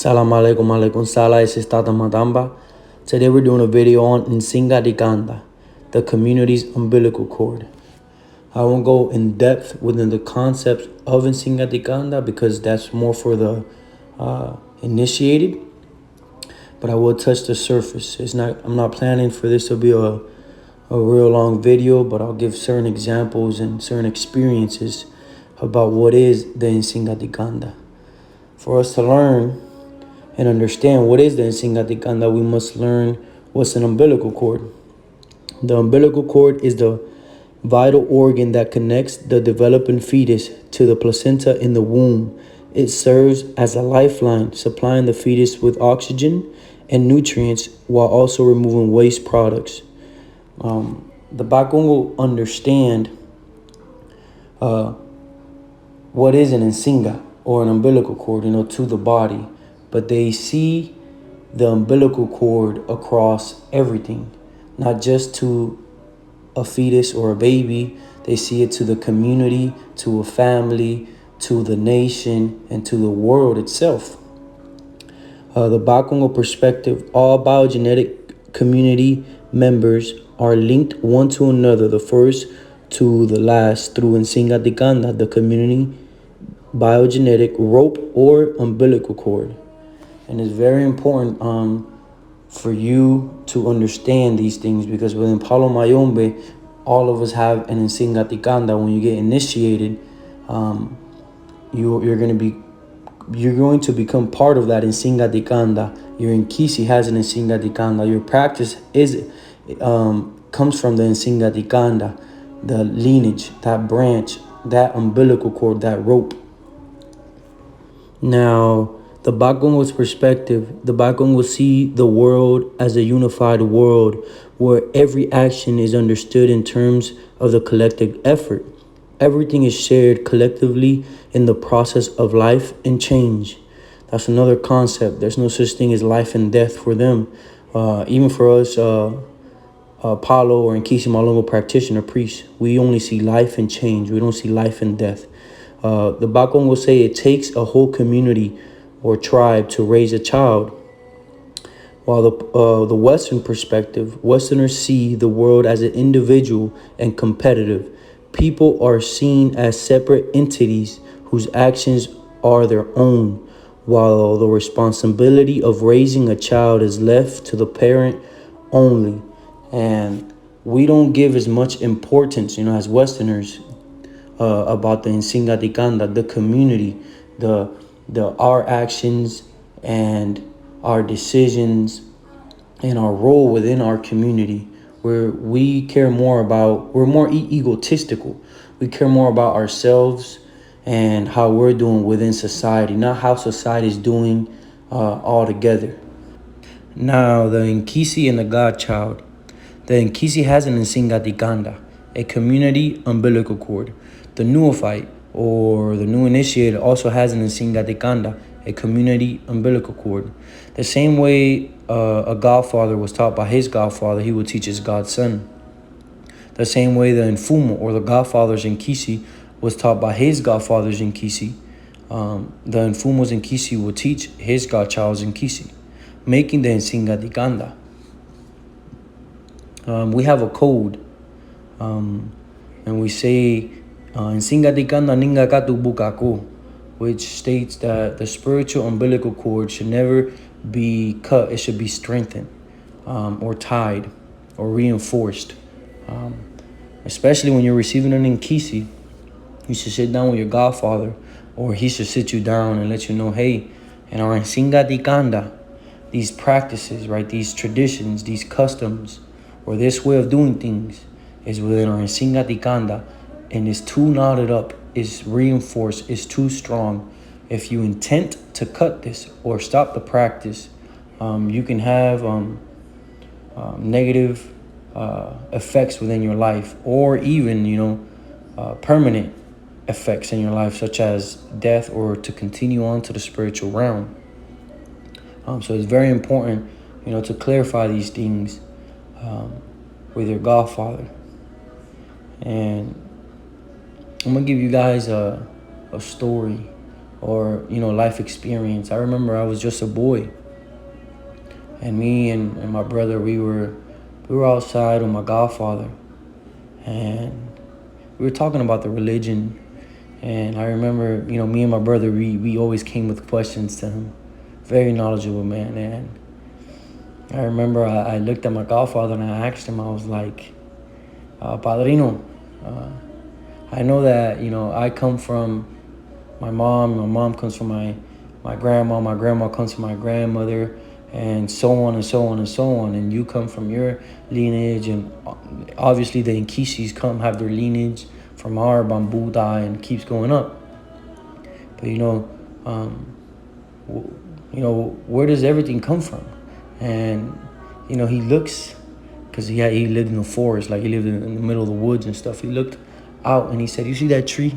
Salam alaikum alaikum sala isistata madamba. Today we're doing a video on Nzinga Dikanda, the community's umbilical cord. I won't go in depth within the concepts of Nzinga Dikanda because that's more for the initiated, but I will touch the surface. I'm not planning for this to be a real long video, but I'll give certain examples and certain experiences about what is the Nzinga Dikanda. For us to learn and understand what is the Nzinga Dikanda, we must learn what's an umbilical cord. The umbilical cord is the vital organ that connects the developing fetus to the placenta in the womb. It serves as a lifeline, supplying the fetus with oxygen and nutrients while also removing waste products. The Bakun will understand what is an Nzinga or an umbilical cord, to the body. But they see the umbilical cord across everything, not just to a fetus or a baby. They see it to the community, to a family, to the nation, and to the world itself. The Bakongo perspective, all biogenetic community members are linked one to another, the first to the last, through Nzinga Dikanda, the community biogenetic rope or umbilical cord. And it's very important for you to understand these things, because within Palo Mayombe, all of us have an Nzinga Dikanda. When you get initiated, you're going to become part of that Nzinga Dikanda. Your Nkisi has an Nzinga Dikanda. Your practice comes from the Nzinga Dikanda, the lineage, that branch, that umbilical cord, that rope. Now, the Bakongo's perspective, the Bakong will see the world as a unified world where every action is understood in terms of the collective effort. Everything is shared collectively in the process of life and change. That's another concept. There's no such thing as life and death for them. Even for us, Palo or Nkisi Malongo practitioner, priests, we only see life and change. We don't see life and death. The Bakong will say it takes a whole community or tribe to raise a child. While the Western perspective, Westerners see the world as an individual and competitive. People are seen as separate entities whose actions are their own, while the responsibility of raising a child is left to the parent only. And we don't give as much importance, as Westerners, about the Nzinga Dikanda, the community, our actions and our decisions and our role within our community, where we care more about, we're more egotistical. We care more about ourselves and how we're doing within society, not how society is doing all together. Now, the Nkisi and the Godchild. The Nkisi has an Nzinga Dikanda, a community umbilical cord. The Neophyte, or the new initiated, also has an Nzinga Dikanda, a community umbilical cord. The same way a godfather was taught by his godfather, he would teach his godson. The same way the Nfumo, or the godfathers in Nkisi, was taught by his godfathers in Nkisi, the Nfumos in Nkisi will teach his godchilds in Nkisi, making the Nzinga Dikanda. We have a code, and we say Nzinga Dikanda Ninga Katu Bukaku, which states that the spiritual umbilical cord should never be cut. It should be strengthened, or tied, or reinforced. Especially when you're receiving an Nkisi, you should sit down with your godfather, or he should sit you down and let you know, hey, in our Nzinga Dikanda, these practices, right, these traditions, these customs, or this way of doing things is within our Nzinga Dikanda, and is too knotted up, is reinforced, is too strong. If you intend to cut this or stop the practice, you can have negative effects within your life, or even, permanent effects in your life, such as death, or to continue on to the spiritual realm. So it's very important, to clarify these things with your godfather. And I'm gonna give you guys a story or life experience. I remember I was just a boy, and me and my brother, we were outside with my godfather, and we were talking about the religion. And I remember, me and my brother, we always came with questions to him. Very knowledgeable man. And I remember I looked at my godfather and I asked him, I was like, Padrino, I know that, I come from my mom comes from my grandma comes from my grandmother, and so on and so on and so on. And you come from your lineage, and obviously the Inkisis have their lineage from our Bambuda and keeps going up. But where does everything come from? And he looks, because he lived in the forest, like he lived in the middle of the woods and stuff. He looked out and he said, "You see that tree?"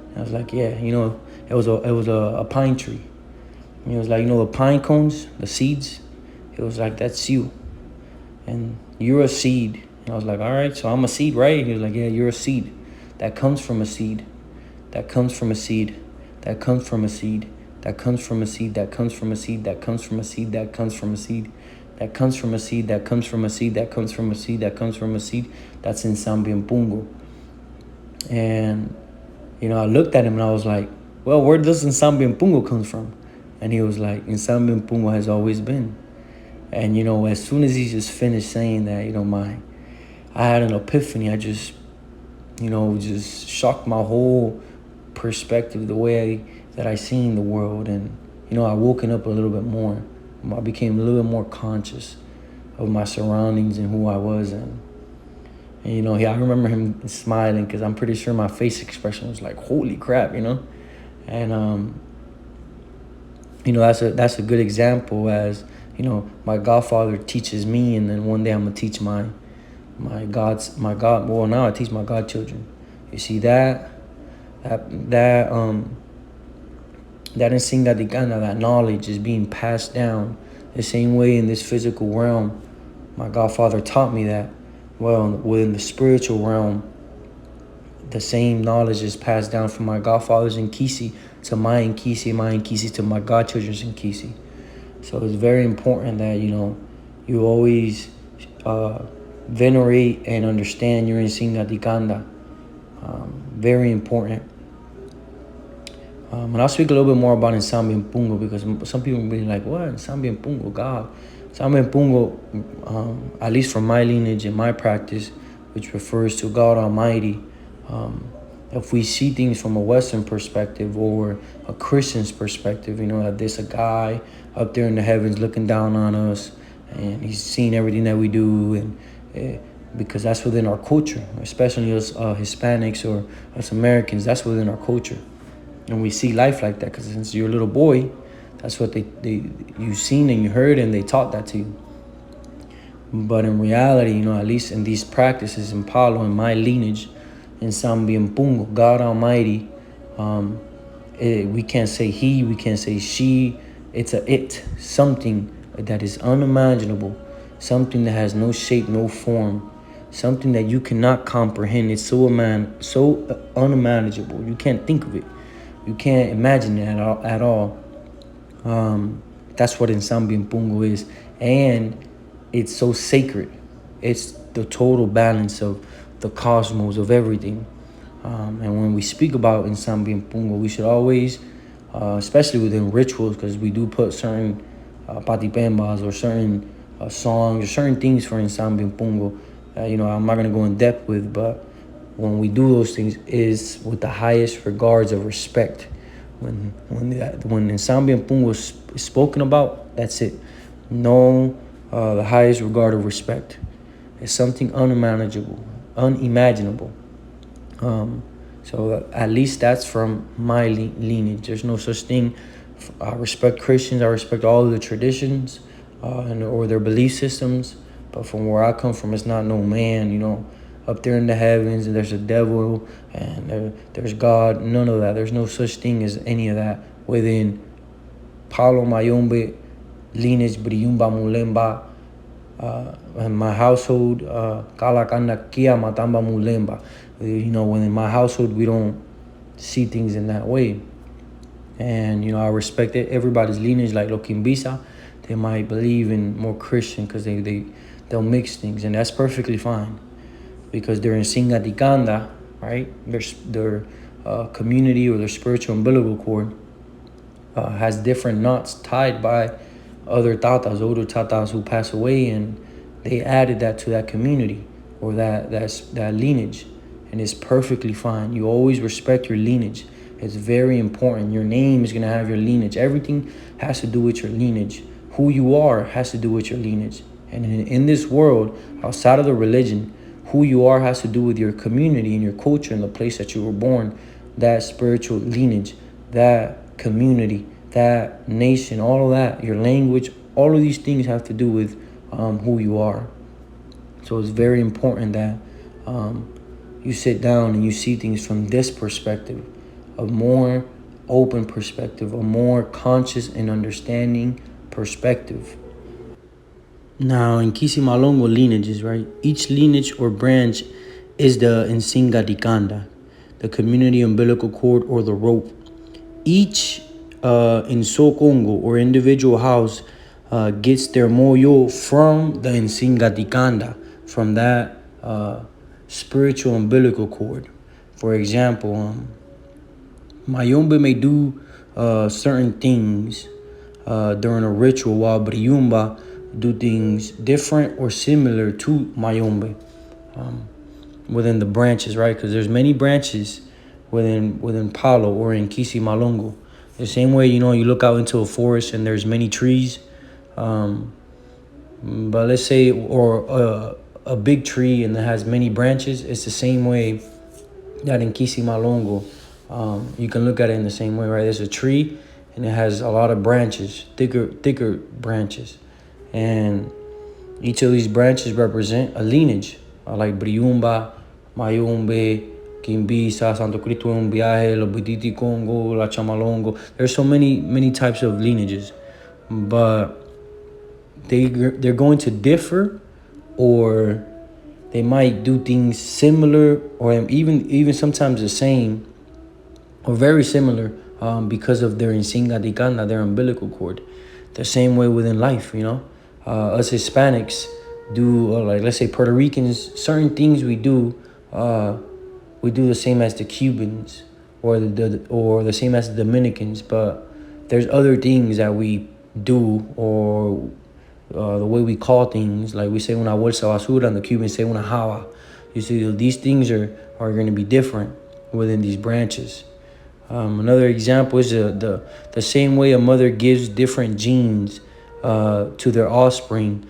And I was like, "Yeah." It was a pine tree. And he was like, "The pine cones, the seeds." It was like, "That's you, and you're a seed." And I was like, "All right, so I'm a seed, right?" He was like, "Yeah, you're a seed that comes from a seed, that comes from a seed, that comes from a seed, that comes from a seed, that comes from a seed, that comes from a seed, that comes from a seed, that comes from a seed, that comes from a seed, that comes from a seed, that comes from a seed." That's in Nsambi and Pungo. And I looked at him and I was like, "Well, where does Nsambi and Pungo come from?" And he was like, "Nsambi and Pungo has always been." And as soon as he just finished saying that, I had an epiphany. I just just shocked my whole perspective, the way that I seen the world. And I woken up a little bit more. I became a little bit more conscious of my surroundings and who I was. And I remember him smiling, because I'm pretty sure my face expression was like, "Holy crap," And that's a good example, as my godfather teaches me, and then one day I'm gonna teach my god. Well, now I teach my godchildren. You see that Nzinga Dikanda, that knowledge is being passed down the same way in this physical realm. My godfather taught me that. Well, within the spiritual realm, the same knowledge is passed down from my godfathers in Kisi to my Nkisi to my godchildren's in Kisi. So it's very important that you always venerate and understand your Nzinga Dikanda. Very important. And I'll speak a little bit more about Nsambi and Pungo, because some people will be like, "What? Nsambi and Pungo, God." Nsambi and Pungo, at least from my lineage and my practice, which refers to God Almighty, if we see things from a Western perspective or a Christian's perspective, that there's a guy up there in the heavens looking down on us, and he's seeing everything that we do, and because that's within our culture, especially us Hispanics or us Americans, that's within our culture. And we see life like that, because since you're a little boy, that's what you've seen and you heard, and they taught that to you. But in reality, at least in these practices in Palo, in my lineage, in Nsambi and Pungo, God Almighty, we can't say he, we can't say she. It's something that is unimaginable, something that has no shape, no form, something that you cannot comprehend. It's so unimaginable. You can't think of it. You can't imagine it at all. That's what Nsambi and Pungo is. And it's so sacred. It's the total balance of the cosmos, of everything. And when we speak about Nsambi and Pungo, we should always, especially within rituals, because we do put certain patipembas or certain songs or certain things for Nsambi and Pungo. I'm not going to go in depth with, but when we do those things is with the highest regards of respect. When Nsambi and Pungo is spoken about, that's it. No, the highest regard of respect. It's something unimaginable. So at least that's from my lineage. There's no such thing. I respect Christians. I respect all of the traditions or their belief systems. But from where I come from, it's not no man, up there in the heavens, and there's a devil, and there's God. None of that. There's no such thing as any of that within Palo Mayombe, Lineage, Briyumba, Mulemba, in my household, Kalakanda Kia Matamba Mulemba. Within my household, we don't see things in that way. And, I respect it. Everybody's lineage, like Lokimbisa, they might believe in more Christian because they'll mix things, and that's perfectly fine because they're in Nzinga Dikanda, right? Their community or their spiritual umbilical cord has different knots tied by other tatas, older tatas who pass away, and they added that to that community or that lineage, and it's perfectly fine. You always respect your lineage. It's very important. Your name is gonna have your lineage. Everything has to do with your lineage. Who you are has to do with your lineage. And in this world, outside of the religion, who you are has to do with your community and your culture and the place that you were born, that spiritual lineage, that community, that nation, all of that, your language, all of these things have to do with who you are. So it's very important that you sit down and you see things from this perspective, a more open perspective, a more conscious and understanding perspective. Now, in Kisimalongo lineages, right, each lineage or branch is the Nzinga Dikanda, the community umbilical cord or the rope. Each in Sokongo or individual house gets their moyo from the Nzinga Dikanda, from that spiritual umbilical cord. For example, Mayombe may do certain things during a ritual, while Briyumba do things different or similar to Mayombe within the branches, right? Because there's many branches within Palo or in Kisi Malongo. The same way, you look out into a forest and there's many trees, but let's say, or a big tree and that has many branches, it's the same way that in Kisi Malongo, you can look at it in the same way, right? There's a tree and it has a lot of branches, thicker branches. And each of these branches represent a lineage, like Briumba, Mayombe, Kimbisa, Santo Cristo Umbiaje, Lobititi Congo, La Chamalongo. There's so many types of lineages, but they're going to differ, or they might do things similar, or even sometimes the same, or very similar, because of their Nzinga Dikanda, their umbilical cord. The same way within life, us Hispanics do, like let's say Puerto Ricans, certain things we do the same as the Cubans or the same as the Dominicans, but there's other things that we do, or the way we call things, like we say una bolsa basura and the Cubans say una java. You see, these things are going to be different within these branches. Another example is the same way a mother gives different genes to their offspring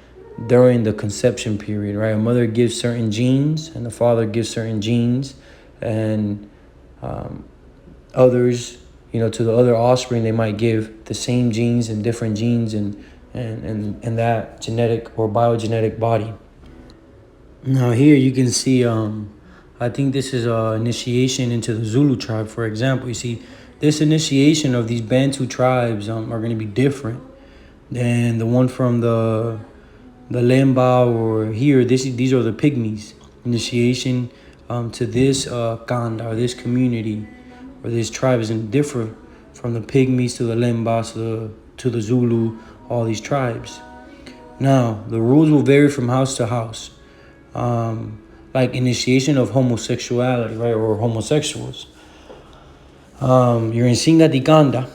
during the conception period, right? A mother gives certain genes and the father gives certain genes, and others, to the other offspring, they might give the same genes and different genes and that genetic or biogenetic body. Now here you can see, I think this is initiation into the Zulu tribe, for example. You see, this initiation of these Bantu tribes are going to be different than the one from the Lemba, or here, these are the Pygmies. Initiation to this Kanda, or this community, or this tribe is going to differ from the Pygmies to the Lemba to the Zulu, all these tribes. Now, the rules will vary from house to house. Like initiation of homosexuality, right, or homosexuals. Your Nzinga Dikanda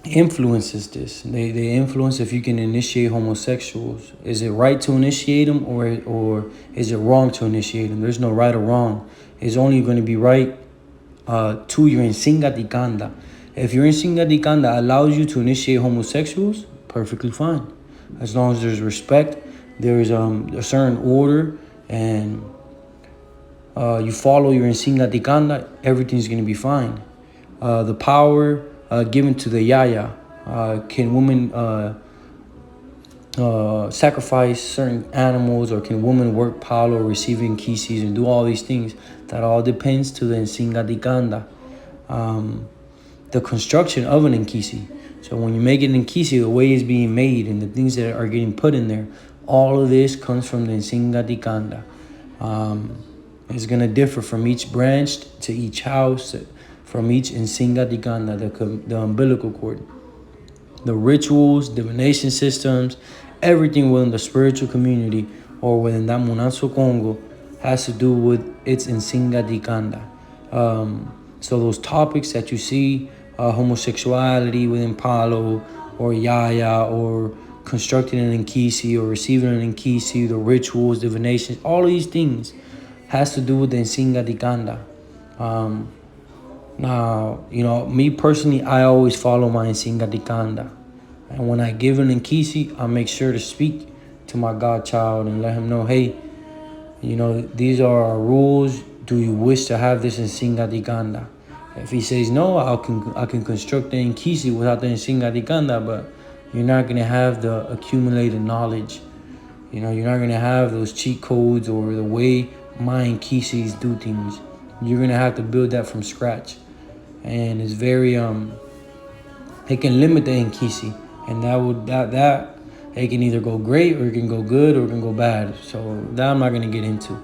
influences this. They influence if you can initiate homosexuals. Is it right to initiate them, or is it wrong to initiate them? There's no right or wrong. It's only going to be right to your Nzinga Dikanda. If your Nzinga Dikanda allows you to initiate homosexuals, perfectly fine. As long as there's respect, there's a certain order, and you follow your Nzinga Dikanda, everything's going to be fine. The power given to the Yaya. Can women sacrifice certain animals, or can women work palo, receiving kisis, and do all these things? That all depends to the Nzinga Dikanda. The construction of an Nkisi. So when you make an Nkisi, the way it's being made and the things that are getting put in there, all of this comes from the Nzinga Dikanda. It's going to differ from each branch to each house, from each Nzinga Dikanda, the umbilical cord. The rituals, divination systems, everything within the spiritual community or within that Munaso Congo has to do with its Nzinga Dikanda. So those topics that you see, homosexuality within Palo or Yaya, or constructing an Nkisi or receiving an Nkisi, the rituals, divinations, all of these things has to do with the Nzinga Dikanda. Now, me personally, I always follow my Nzinga Dikanda. And when I give an Nkisi, I make sure to speak to my godchild and let him know, hey, these are our rules. Do you wish to have this Nzinga Dikanda? If he says no, I can construct the Nkisi without the Nzinga Dikanda, but you're not going to have the accumulated knowledge. You're not going to have those cheat codes or the way my Nkisis do things. You're going to have to build that from scratch. And it's very, it can limit the Nkisi. And that it can either go great or it can go good or it can go bad. So that I'm not going to get into.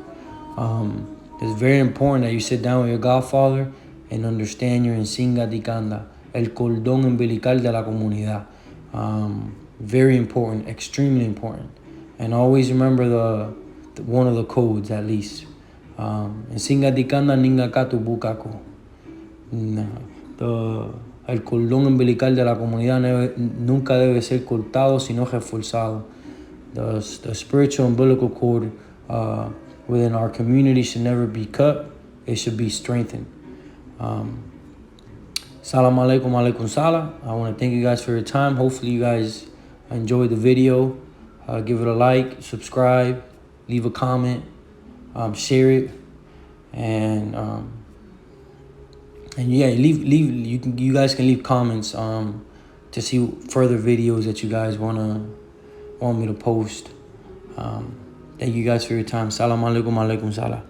It's very important that you sit down with your godfather and understand your Nzinga Dikanda, el cordón umbilical de la comunidad. Very important, extremely important. And always remember the one of the codes at least. Nzinga Dikanda ninga katu bukako. El cordón umbilical de la comunidad nunca debe ser cortado, sino reforzado. The spiritual umbilical cord within our community should never be cut. It should be strengthened. Salam alaikum, alaikum salam. I want to thank you guys for your time. Hopefully you guys enjoyed the video. Give it a like, subscribe, leave a comment, share it, and yeah, you guys can leave comments to see further videos that you guys want me to post. Thank you guys for your time. Salam alaikum, alaikum salam.